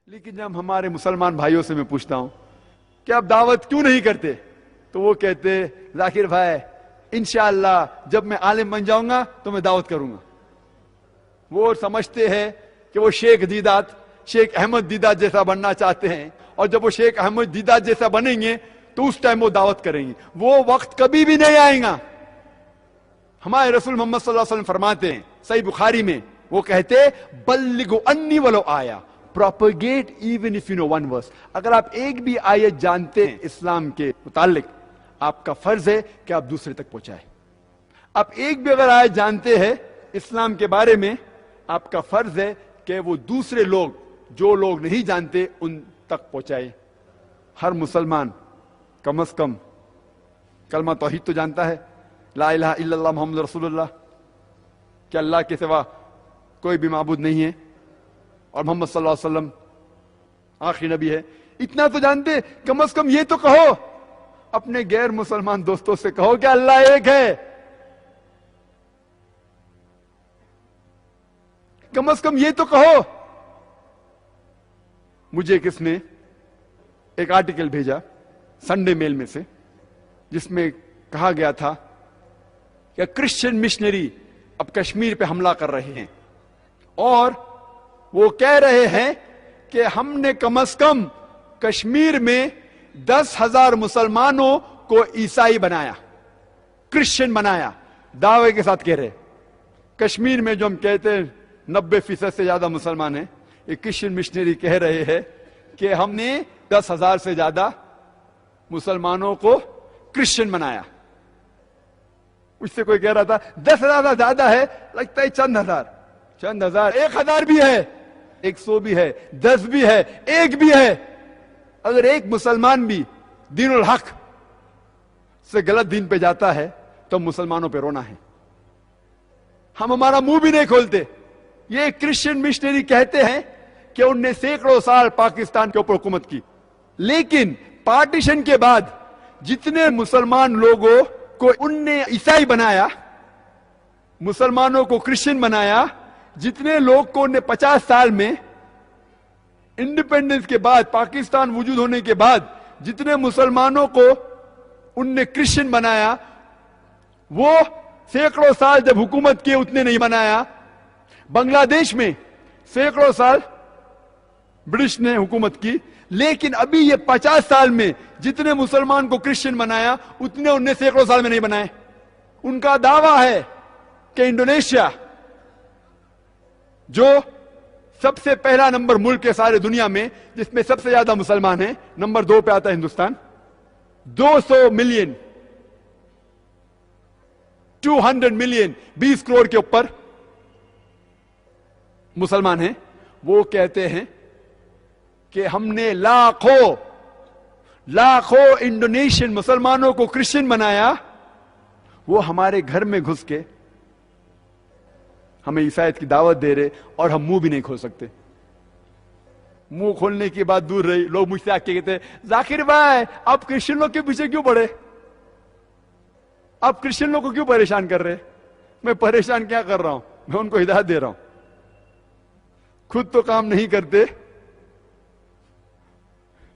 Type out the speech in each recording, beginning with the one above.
لیکن جب ہمارے مسلمان بھائیوں سے میں پوچھتا ہوں کہ آپ دعوت کیوں نہیں کرتے، تو وہ کہتے ذاکر بھائی انشاءاللہ جب میں عالم بن جاؤں گا تو میں دعوت کروں گا۔ وہ سمجھتے ہیں کہ وہ شیخ دیدات، شیخ احمد دیدات جیسا بننا چاہتے ہیں، اور جب وہ شیخ احمد دیدات جیسا بنیں گے تو اس ٹائم وہ دعوت کریں گے۔ وہ وقت کبھی بھی نہیں آئے گا۔ ہمارے رسول محمد صلی اللہ علیہ وسلم فرماتے ہیں صحیح بخاری میں، وہ کہتے بلغوا انی ولو آیا، propagate even if you know one verse۔ اگر آپ ایک بھی آیت جانتے ہیں اسلام کے متعلق، آپ کا فرض ہے کہ آپ دوسرے تک پہنچائیں۔ آپ ایک بھی اگر آیت جانتے ہیں اسلام کے بارے میں، آپ کا فرض ہے کہ وہ دوسرے لوگ جو لوگ نہیں جانتے ان تک پہنچائے۔ ہر مسلمان کم از کم کلمہ توحید تو جانتا ہے، لا الہ الا اللہ محمد رسول اللہ، کہ اللہ کے سوا کوئی بھی معبود نہیں ہے اور محمد صلی اللہ علیہ وسلم آخری نبی ہے۔ اتنا تو جانتے، کم از کم یہ تو کہو، اپنے غیر مسلمان دوستوں سے کہو کہ اللہ ایک ہے۔ کم از کم یہ تو کہو۔ مجھے کس نے ایک آرٹیکل بھیجا سنڈے میل میں سے، جس میں کہا گیا تھا کہ کرسچن مشنری اب کشمیر پہ حملہ کر رہے ہیں، اور وہ کہہ رہے ہیں کہ ہم نے کم از کم کشمیر میں 10,000 مسلمانوں کو عیسائی بنایا، کرسچن بنایا۔ دعوے کے ساتھ کہہ رہے کشمیر میں جو ہم کہتے ہیں 90% سے زیادہ مسلمان ہیں، یہ کرسچن مشنری کہہ رہے ہیں کہ ہم نے 10,000 سے زیادہ مسلمانوں کو کرسچن بنایا۔ اس سے کوئی کہہ رہا تھا 10,000 زیادہ ہے، لگتا ہے چند ہزار، 1,000 بھی ہے، 100 بھی ہے، 10 بھی ہے، 1 بھی ہے۔ اگر ایک مسلمان بھی دین الحق سے غلط دین پہ جاتا ہے تو مسلمانوں پہ رونا ہے۔ ہم ہمارا منہ بھی نہیں کھولتے۔ یہ کرسچن مشنری کہتے ہیں کہ ان نے سینکڑوں سال پاکستان کے اوپر حکومت کی، لیکن پارٹیشن کے بعد جتنے مسلمان لوگوں کو ان نے عیسائی بنایا، مسلمانوں کو کرسچن بنایا، جتنے لوگ کو ان نے 50 سال میں انڈیپینڈنس کے بعد، پاکستان وجود ہونے کے بعد جتنے مسلمانوں کو ان نے کرسچن بنایا، وہ سینکڑوں سال جب حکومت کی اتنے نہیں بنایا۔ بنگلہ دیش میں سینکڑوں سال برٹش نے حکومت کی، لیکن ابھی یہ 50 سال میں جتنے مسلمان کو کرسچن بنایا اتنے انہیں سینکڑوں سال میں نہیں بنائے۔ ان کا دعویٰ ہے کہ انڈونیشیا جو سب سے پہلا نمبر ملک ہے سارے دنیا میں جس میں سب سے زیادہ مسلمان ہیں، نمبر 2 پہ آتا ہے ہندوستان، 200 ملین 200 ملین 20 کروڑ کے اوپر مسلمان ہیں۔ وہ کہتے ہیں کہ ہم نے لاکھوں انڈونیشین مسلمانوں کو کرسچن بنایا، وہ ہمارے گھر میں گھس کے ہمیں عیسائیت کی دعوت دے رہے اور ہم منہ بھی نہیں کھول سکتے۔ منہ کھولنے کی بات دور رہی، لوگ مجھ سے آ کے کہتے ہیں ذاکر بھائی آپ کرسچن لوگ کے پیچھے کیوں پڑے، آپ کرسچن لوگ کو کیوں پریشان کر رہے؟ میں پریشان کیا کر رہا ہوں، میں ان کو ہدایت دے رہا ہوں، خود تو کام نہیں کرتے۔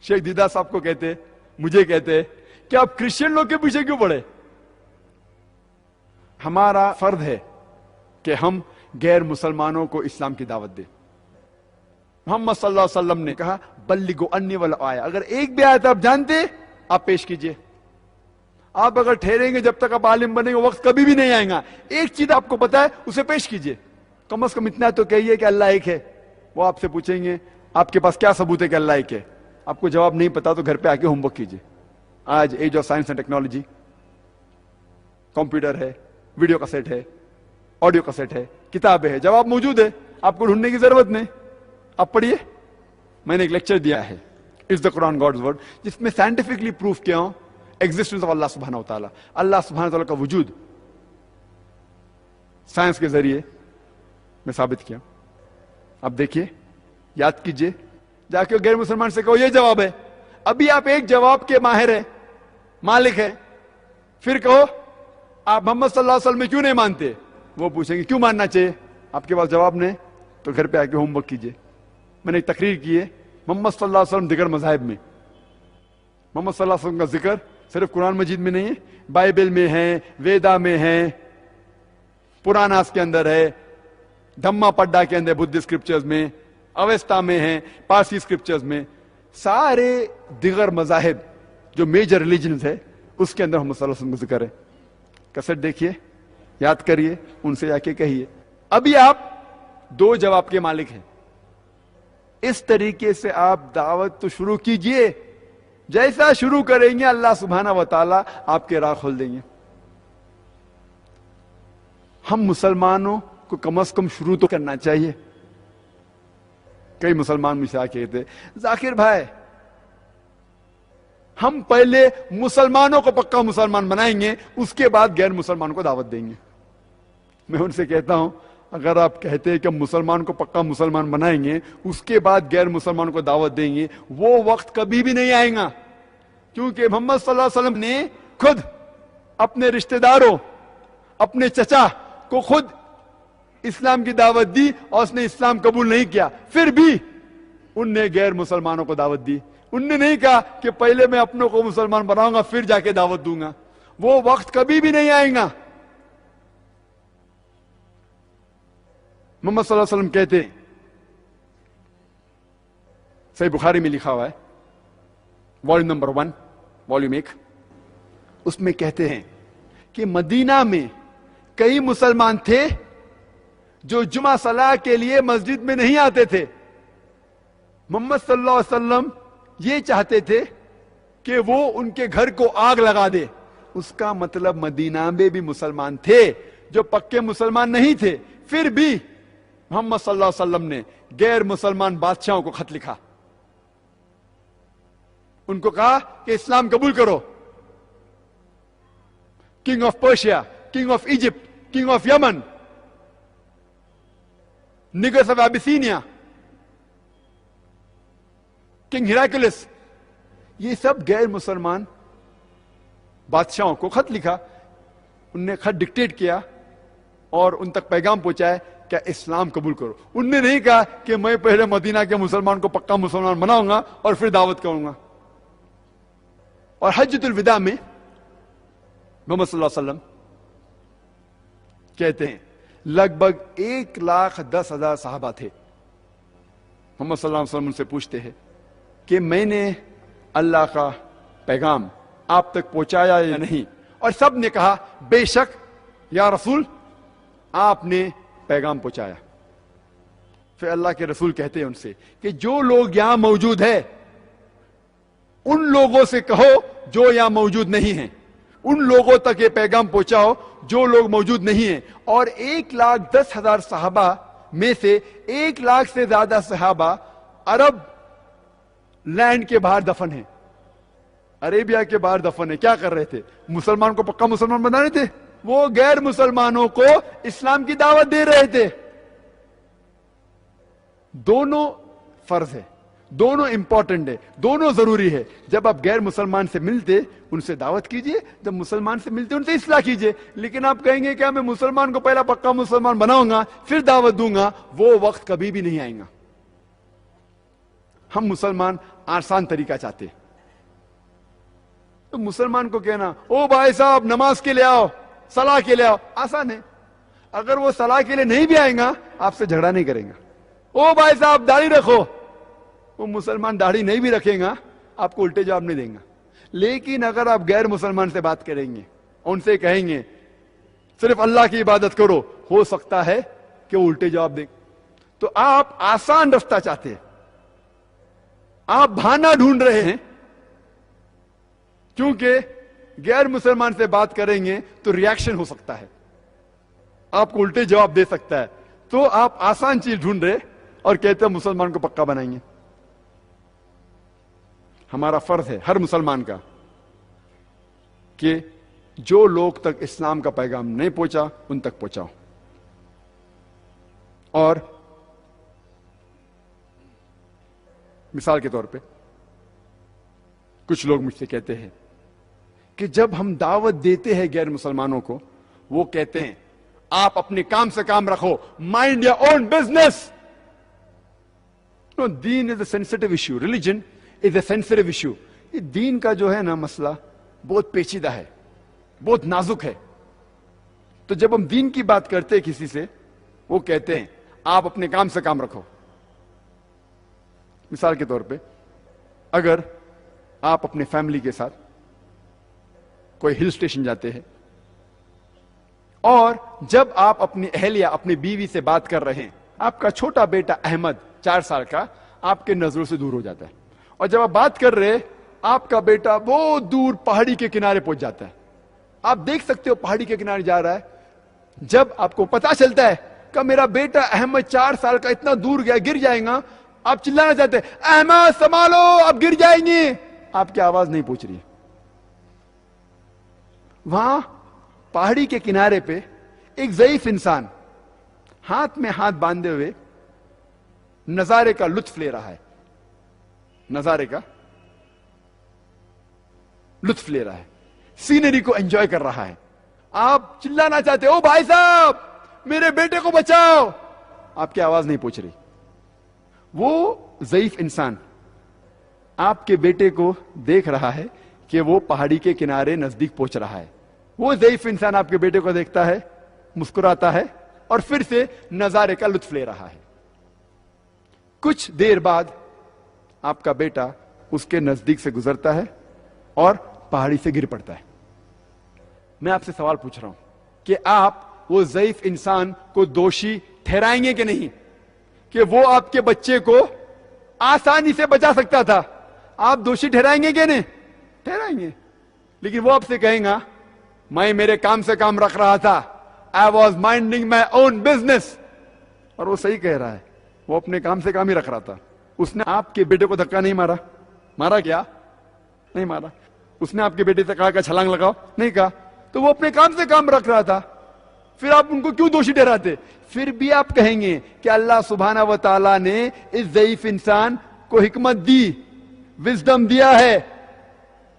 شیخ دیدہ صاحب کو کہتے، مجھے کہتے کہ آپ کرسچن لوگ کے پیچھے کیوں پڑے؟ ہمارا فرض ہے کہ ہم غیر مسلمانوں کو اسلام کی دعوت دیں۔ محمد صلی اللہ علیہ وسلم نے کہا بلغوا انی ولو آیا، اگر ایک بھی آیت آپ جانتے آپ پیش کیجئے۔ آپ اگر ٹھہریں گے جب تک آپ عالم بنیں گے وقت کبھی بھی نہیں آئے گا۔ ایک چیز آپ کو پتا ہے اسے پیش کیجئے، کم از کم اتنا تو کہیے کہ اللہ ایک ہے۔ وہ آپ سے پوچھیں گے آپ کے پاس کیا ثبوت ہے کہ اللہ ایک ہے؟ آپ کو جواب نہیں پتا تو گھر پہ آ کے ہوم ورک کیجئے۔ آج age of science and technology, computer ہے، ویڈیو کیسٹ ہے، آڈیو کیسٹ ہے، کتاب ہے، جواب موجود ہے، آپ کو ڈھونڈنے کی ضرورت نہیں۔ آپ پڑھیے، میں نے ایک لیکچر دیا ہے it's the Quran God's word, جس میں سائنٹیفکلی پروف کیا ہوں ایگزسٹنس آف اللہ سبحانہ و تعالیٰ، اللہ سبحانہ و تعالیٰ کا وجود سائنس کے ذریعے میں ثابت کیا۔ اب دیکھیے، یاد کیجئے، جا کے غیر مسلمان سے کہو یہ جواب ہے۔ ابھی آپ ایک جواب کے ماہر ہیں، مالک ہے، پھر کہو آپ محمد صلی اللہ علیہ وسلم میں کیوں نہیں مانتے؟ وہ پوچھیں گے کیوں ماننا چاہیے؟ آپ کے پاس جواب نہیں تو گھر پہ آ کے ہوم ورک کیجیے. میں نے ایک تقریر کی ہے محمد صلی اللہ علیہ وسلم دیگر مذاہب میں. محمد صلی اللہ علیہ وسلم کا ذکر صرف قرآن مجید میں نہیں ہے, بائبل میں ہے, ویدا میں ہے, پراناس کے اندر ہے, دھما پڈا کے اندر بدھ اسکرپچرز میں, اویستا میں ہے, پارسی اسکرپچرز میں. سارے دیگر مذاہب جو میجر ریلیجنز ہے اس کے اندر محمد صلی اللہ علیہ وسلم کا ذکر ہے. کیسٹ دیکھیے, یاد کریے, ان سے جا کے کہیے. ابھی آپ 2 جواب کے مالک ہیں. اس طریقے سے آپ دعوت تو شروع کیجئے, جیسا شروع کریں گے اللہ سبحانہ و تعالی آپ کے راہ کھول دیں گے. ہم مسلمانوں کو کم از کم شروع تو کرنا چاہیے. کئی مسلمان مجھ سے آ کے کہتے ذاکر بھائی ہم پہلے مسلمانوں کو پکا مسلمان بنائیں گے, اس کے بعد غیر مسلمان کو دعوت دیں گے. میں ان سے کہتا ہوں اگر آپ کہتے ہیں کہ ہم مسلمان کو پکا مسلمان بنائیں گے اس کے بعد غیر مسلمان کو دعوت دیں گے, وہ وقت کبھی بھی نہیں آئے گا. کیونکہ محمد صلی اللہ علیہ وسلم نے خود اپنے رشتہ داروں, اپنے چچا کو خود اسلام کی دعوت دی اور اس نے اسلام قبول نہیں کیا, پھر بھی ان نے غیر مسلمانوں کو دعوت دی. ان نے نہیں کہا کہ پہلے میں اپنوں کو مسلمان بناؤں گا پھر جا کے دعوت دوں گا. وہ وقت کبھی بھی نہیں آئے گا. محمد صلی اللہ علیہ وسلم کہتے, صحیح بخاری میں لکھا ہوا ہے والیوم نمبر 1 والیوم 1, اس میں کہتے ہیں کہ مدینہ میں کئی مسلمان تھے جو جمعہ صلاح کے لیے مسجد میں نہیں آتے تھے. محمد صلی اللہ علیہ وسلم یہ چاہتے تھے کہ وہ ان کے گھر کو آگ لگا دے. اس کا مطلب مدینہ میں بھی مسلمان تھے جو پکے مسلمان نہیں تھے, پھر بھی محمد صلی اللہ علیہ وسلم نے غیر مسلمان بادشاہوں کو خط لکھا, ان کو کہا کہ اسلام قبول کرو. King of Persia, king of Egypt, king of Yemen, Negus of Abyssinia, king Heraclius, یہ سب غیر مسلمان بادشاہوں کو خط لکھا. ان نے خط ڈکٹیٹ کیا اور ان تک پیغام پہنچایا کہ اسلام قبول کرو. ان نے نہیں کہا کہ میں پہلے مدینہ کے مسلمان کو پکا مسلمان بناؤں گا اور پھر دعوت کروں گا. اور حجۃ الوداع میں محمد صلی اللہ علیہ وسلم کہتے ہیں لگ بھگ 1,10,000 صحابہ تھے. محمد صلی اللہ علیہ وسلم ان سے پوچھتے ہیں کہ میں نے اللہ کا پیغام آپ تک پہنچایا یا نہیں, اور سب نے کہا بے شک یا رسول آپ نے پیغام پہنچایا. پھر اللہ کے رسول کہتے ہیں ان سے کہ جو لوگ یہاں موجود ہیں ان لوگوں سے کہو جو یہاں موجود نہیں ہیں, ان لوگوں تک یہ پیغام پہنچاؤ جو لوگ موجود نہیں ہیں. اور 1,10,000 صحابہ میں سے 1 لاکھ سے زیادہ صحابہ عرب لینڈ کے باہر دفن ہیں, عربیہ کے باہر دفن ہیں. کیا کر رہے تھے؟ مسلمان کو پکا مسلمان بنا رہے تھے. وہ غیر مسلمانوں کو اسلام کی دعوت دے رہے تھے. دونوں فرض ہے, دونوں امپورٹنٹ ہے, دونوں ضروری ہے. جب آپ غیر مسلمان سے ملتے ان سے دعوت کیجئے, جب مسلمان سے ملتے ان سے اصلاح کیجئے. لیکن آپ کہیں گے کہ میں مسلمان کو پہلا پکا مسلمان بناؤں گا پھر دعوت دوں گا, وہ وقت کبھی بھی نہیں آئے گا. ہم مسلمان آسان طریقہ چاہتے. تو مسلمان کو کہنا او بھائی صاحب نماز کے لیے آؤ, صلاح کے لیے آؤ, آسان ہے. اگر وہ صلاح کے لیے نہیں بھی آئیں گا آپ سے جھگڑا نہیں کریں گا. او بھائی صاحب داڑھی رکھو, وہ مسلمان داڑھی نہیں بھی رکھیں گا آپ کو الٹے جواب نہیں دیں گا. لیکن اگر آپ غیر مسلمان سے بات کریں گے, ان سے کہیں گے صرف اللہ کی عبادت کرو, ہو سکتا ہے کہ وہ الٹے جواب دیں. تو آپ آسان رستہ چاہتے ہیں, آپ بہانہ ڈھونڈ رہے ہیں. کیونکہ غیر مسلمان سے بات کریں گے تو ریاکشن ہو سکتا ہے, آپ کو الٹے جواب دے سکتا ہے. تو آپ آسان چیز ڈھونڈ رہے اور کہتے ہیں مسلمان کو پکا بنائیں گے. ہمارا فرض ہے ہر مسلمان کا کہ جو لوگ تک اسلام کا پیغام نہیں پہنچا ان تک پہنچاؤ. اور مثال کے طور پہ کچھ لوگ مجھ سے کہتے ہیں کہ جب ہم دعوت دیتے ہیں غیر مسلمانوں کو, وہ کہتے ہیں آپ اپنے کام سے کام رکھو. Mind your own business. دین is a sensitive issue, religion is a sensitive issue. یہ دین کا جو ہے نا مسئلہ بہت پیچیدہ ہے, بہت نازک ہے. تو جب ہم دین کی بات کرتے ہیں کسی سے, وہ کہتے ہیں آپ اپنے کام سے کام رکھو. مثال کے طور پہ اگر آپ اپنے فیملی کے ساتھ کوئی ہل اسٹیشن جاتے ہیں اور جب آپ اپنی اہلیہ اپنی بیوی سے بات کر رہے ہیں, آپ کا چھوٹا بیٹا احمد 4 سال کا آپ کے نظروں سے دور ہو جاتا ہے, اور جب آپ بات کر رہے آپ کا بیٹا بہت دور پہاڑی کے کنارے پہنچ جاتا ہے. آپ دیکھ سکتے ہو پہاڑی کے کنارے جا رہا ہے. جب آپ کو پتا چلتا ہے کہ میرا بیٹا احمد 4 سال کا اتنا دور گیا, گر جائے گا, آپ چلانا چاہتے ہیں احمد سنبھالو آپ گر جائیں گے, آپ کی آواز نہیں پہنچ رہی. وہاں پہاڑی کے کنارے پہ ایک ضعیف انسان ہاتھ میں ہاتھ باندھے ہوئے نظارے کا لطف لے رہا ہے, نظارے کا لطف لے رہا ہے, سینری کو انجوائے کر رہا ہے. آپ چلانا چاہتے او بھائی صاحب میرے بیٹے کو بچاؤ, آپ کی آواز نہیں پہنچ رہی. وہ ضعیف انسان آپ کے بیٹے کو دیکھ رہا ہے کہ وہ پہاڑی کے کنارے نزدیک پہنچ رہا ہے. وہ ضعیف انسان آپ کے بیٹے کو دیکھتا ہے, مسکراتا ہے اور پھر سے نظارے کا لطف لے رہا ہے. کچھ دیر بعد آپ کا بیٹا اس کے نزدیک سے گزرتا ہے اور پہاڑی سے گر پڑتا ہے. میں آپ سے سوال پوچھ رہا ہوں کہ آپ وہ ضعیف انسان کو دوشی ٹھہرائیں گے کہ نہیں کہ وہ آپ کے بچے کو آسانی سے بچا سکتا تھا؟ آپ دوشی ٹھہرائیں گے کہ نہیں؟ ٹھہرائیں گے. لیکن وہ آپ سے کہیں گا میں میرے کام سے کام رکھ رہا تھا, I was minding my own business. اور وہ صحیح کہہ رہا ہے, وہ اپنے کام سے کام ہی رکھ رہا تھا. اس نے آپ کے بیٹے کو دھکا نہیں مارا. مارا کیا؟ نہیں مارا. اس نے آپ کے بیٹے سے کہا کہ چھلانگ لگاؤ, نہیں کہا. تو وہ اپنے کام سے کام رکھ رہا تھا. پھر آپ ان کو کیوں دوشی ٹھہراتے؟ پھر بھی آپ کہیں گے کہ اللہ سبحانہ و تعالیٰ نے اس ضعیف انسان کو حکمت دی, وزڈم دیا ہے.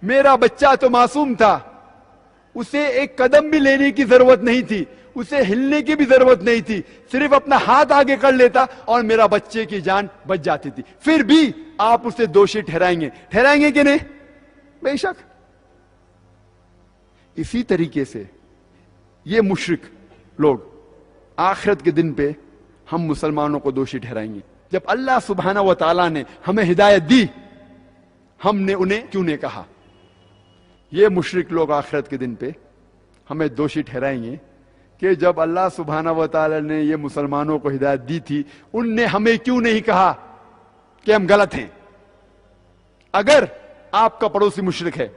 میرا بچہ تو معصوم تھا, اسے ایک قدم بھی لینے کی ضرورت نہیں تھی, اسے ہلنے کی بھی ضرورت نہیں تھی, صرف اپنا ہاتھ آگے کر لیتا اور میرا بچے کی جان بچ جاتی تھی. پھر بھی آپ اسے دوشی ٹھہرائیں گے کہ نہیں؟ بے شک. اسی طریقے سے یہ مشرک لوگ آخرت کے دن پہ ہم مسلمانوں کو دوشی ٹھہرائیں گے. جب اللہ سبحانہ و تعالیٰ نے ہمیں ہدایت دی, ہم نے انہیں کیوں نہیں کہا؟ یہ مشرک لوگ آخرت کے دن پہ ہمیں دوشی ٹھہرائیں گے کہ جب اللہ سبحانہ و تعالیٰ نے یہ مسلمانوں کو ہدایت دی تھی, ان نے ہمیں کیوں نہیں کہا کہ ہم غلط ہیں؟ اگر آپ کا پڑوسی مشرک ہے,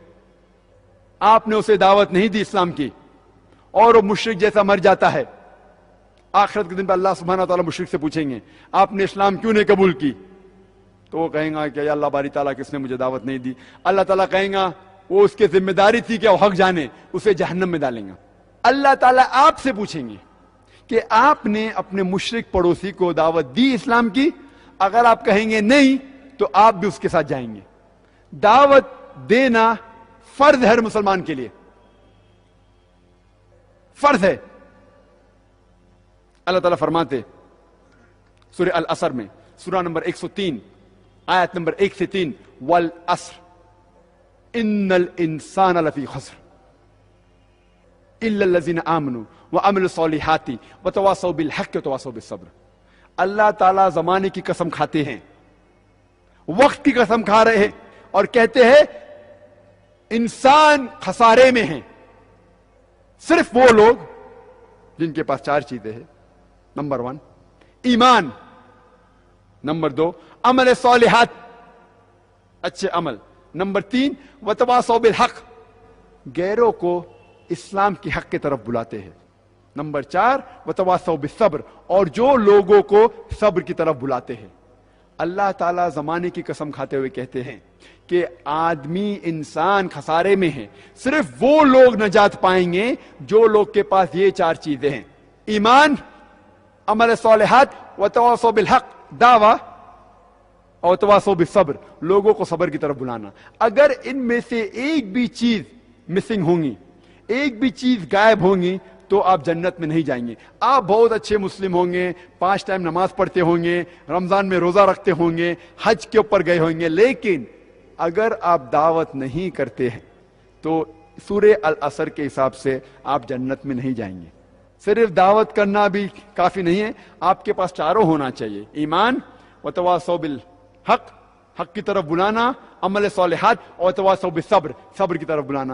آپ نے اسے دعوت نہیں دی اسلام کی, اور وہ مشرک جیسا مر جاتا ہے, آخرت کے دن پہ اللہ سبحانہ و تعالیٰ مشرک سے پوچھیں گے آپ نے اسلام کیوں نہیں قبول کی؟ تو وہ کہیں گا کہ یا اللہ باری تعالیٰ کس نے مجھے دعوت نہیں دی. اللہ تعالیٰ کہیں گا وہ اس کی ذمہ داری تھی کہ وہ حق جانے, اسے جہنم میں ڈالیں گا. اللہ تعالیٰ آپ سے پوچھیں گے کہ آپ نے اپنے مشرک پڑوسی کو دعوت دی اسلام کی؟ اگر آپ کہیں گے نہیں تو آپ بھی اس کے ساتھ جائیں گے. دعوت دینا فرض ہے ہر مسلمان کے لیے, فرض ہے. اللہ تعالیٰ فرماتے سورہ العصر میں, سورہ نمبر 103 آیت نمبر 1 سے 3, والعصر ان الانسان لفی خسر الا الذین آمنوا وعملوا الصالحات وتواصوا بالحق وتواصوا بالصبر. اللہ تعالیٰ زمانے کی قسم کھاتے ہیں, وقت کی قسم کھا رہے ہیں اور کہتے ہیں انسان خسارے میں ہیں. صرف وہ لوگ جن کے پاس 4 چیزیں ہیں. نمبر 1 ایمان, نمبر 2 عمل صالحات, اچھے عمل, نمبر 3 وتواصوا بالحق, غیروں کو اسلام کی حق کی طرف بلاتے ہیں, نمبر 4 وتواصوا بالصبر, اور جو لوگوں کو صبر کی طرف بلاتے ہیں. اللہ تعالیٰ زمانے کی قسم کھاتے ہوئے کہتے ہیں کہ آدمی انسان خسارے میں ہے. صرف وہ لوگ نجات پائیں گے جو لوگ کے پاس یہ 4 چیزیں ہیں, ایمان, عمل صالحات, وتواصوا بالحق, دعویٰ, اور تواصوا بالصبر, لوگوں کو صبر کی طرف بلانا. اگر ان میں سے ایک بھی چیز مسنگ ہوں گی, ایک بھی چیز غائب ہوں گی, تو آپ جنت میں نہیں جائیں گے. آپ بہت اچھے مسلم ہوں گے, 5 ٹائم نماز پڑھتے ہوں گے, رمضان میں روزہ رکھتے ہوں گے, حج کے اوپر گئے ہوں گے, لیکن اگر آپ دعوت نہیں کرتے ہیں تو سورہ العصر کے حساب سے آپ جنت میں نہیں جائیں گے. صرف دعوت کرنا بھی کافی نہیں ہے, آپ کے پاس چاروں ہونا چاہیے, ایمان, وتواصوا بالحق, حق کی طرف بلانا, عمل صالحات, اور تواصوا بالصبر, صبر کی طرف بلانا.